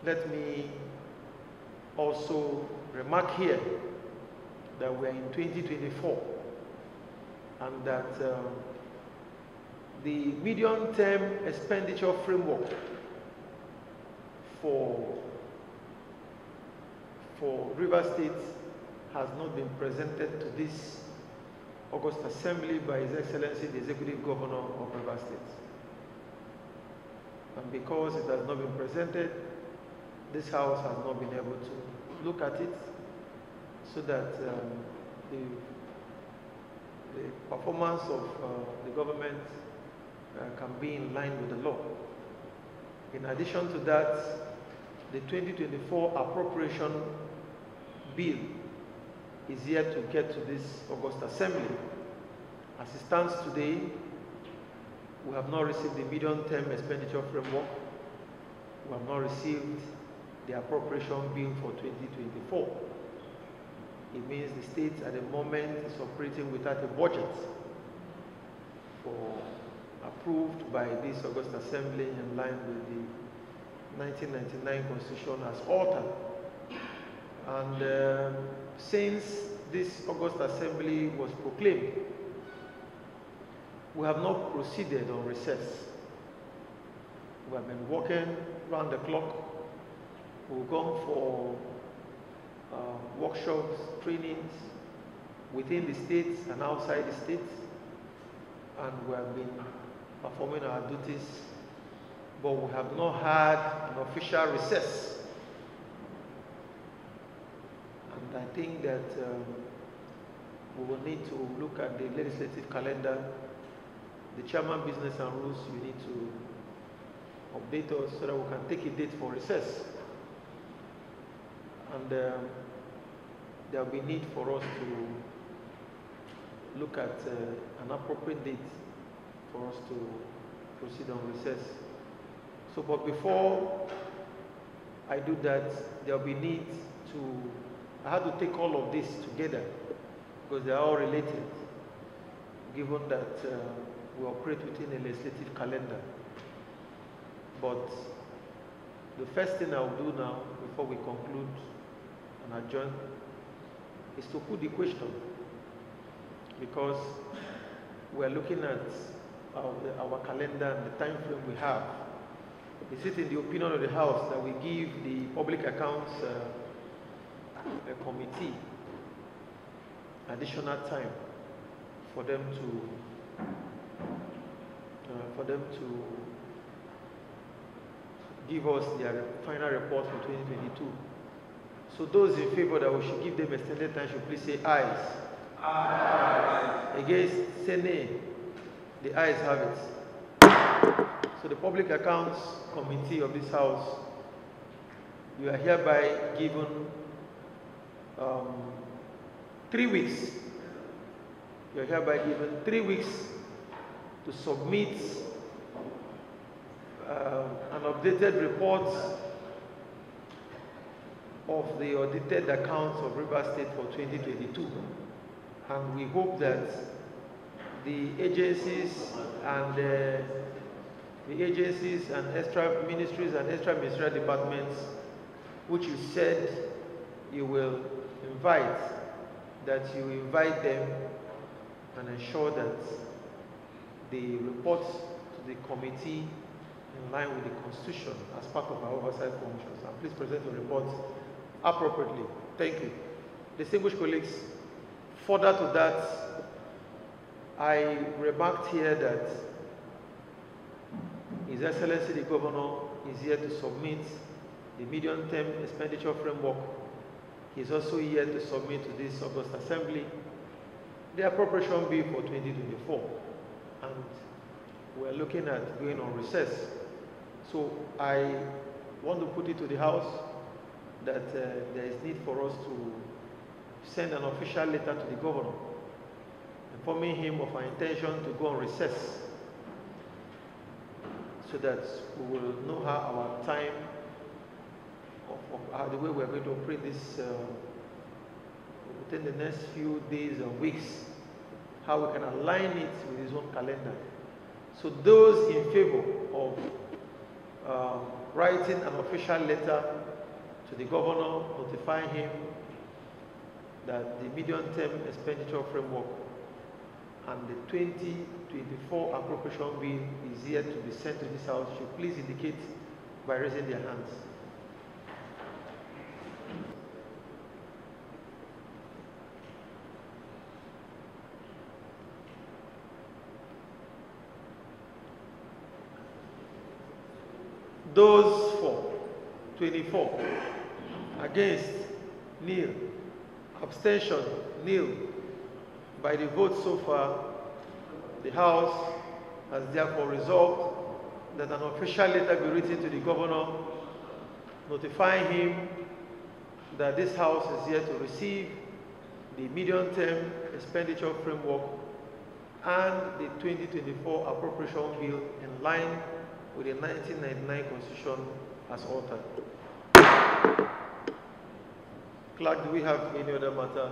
let me also remark here that we are in 2024 and that the medium-term expenditure framework for Rivers State has not been presented to this August Assembly by His Excellency the Executive Governor of Rivers State. And because it has not been presented, this House has not been able to look at it so that the performance of the government can be in line with the law. In addition to that, the 2024 appropriation bill is yet to get to this August Assembly. As it stands today, we have not received the medium-term expenditure framework. We have not received the appropriation bill for 2024. It means the state at the moment is operating without a budget approved by this August Assembly in line with the 1999 Constitution as altered. And since this August Assembly was proclaimed, we have not proceeded on recess. We have been working round the clock. We've gone for workshops, trainings within the states and outside the states, and we have been performing our duties, but we have not had an official recess. And I think that we will need to look at the legislative calendar. The chairman business and rules, you need to update us so that we can take a date for recess. And there will be need for us to look at an appropriate date for us to proceed on recess. So, but before I do that, there will be need to, I had to take all of this together because they are all related, given that we operate within a legislative calendar. But the first thing I will do now, before we conclude and adjourn, is to put the question, because we are looking at our calendar and the time frame we have. Is it in the opinion of the House that we give the Public Accounts Committee additional time for them to give us their final report for 2022? So those in favor that we should give them extended time should please say ayes. Aye. Against, say nay. The ayes have it. So the Public Accounts Committee of this House, you are hereby given 3 weeks. You are hereby given 3 weeks to submit an updated report of the audited accounts of Rivers State for 2022. And we hope that the agencies and extra ministries and extra ministerial departments, which you said you will invite, that you invite them and ensure that the reports to the committee in line with the Constitution as part of our oversight functions. And please present your reports appropriately. Thank you. Distinguished colleagues, further to that, I remarked here that His Excellency the Governor is here to submit the medium-term expenditure framework. He is also here to submit to this August Assembly the appropriation bill for 2024. And we're looking at going on recess. So I want to put it to the House that there is need for us to send an official letter to the Governor informing him of our intention to go on recess, so that we will know how our time of the way we're going to operate this within the next few days or weeks, how we can align it with his own calendar. So those in favor of writing an official letter to the governor notifying him that the medium-term expenditure framework and the 2024 appropriation bill is yet to be sent to this House should please indicate by raising their hands. Those for 24, against, nil, abstention, nil. By the vote so far, the House has therefore resolved that an official letter be written to the governor notifying him that this House is yet to receive the medium-term expenditure framework and the 2024 appropriation bill in line with the 1999 Constitution as altered. Clerk, do we have any other matter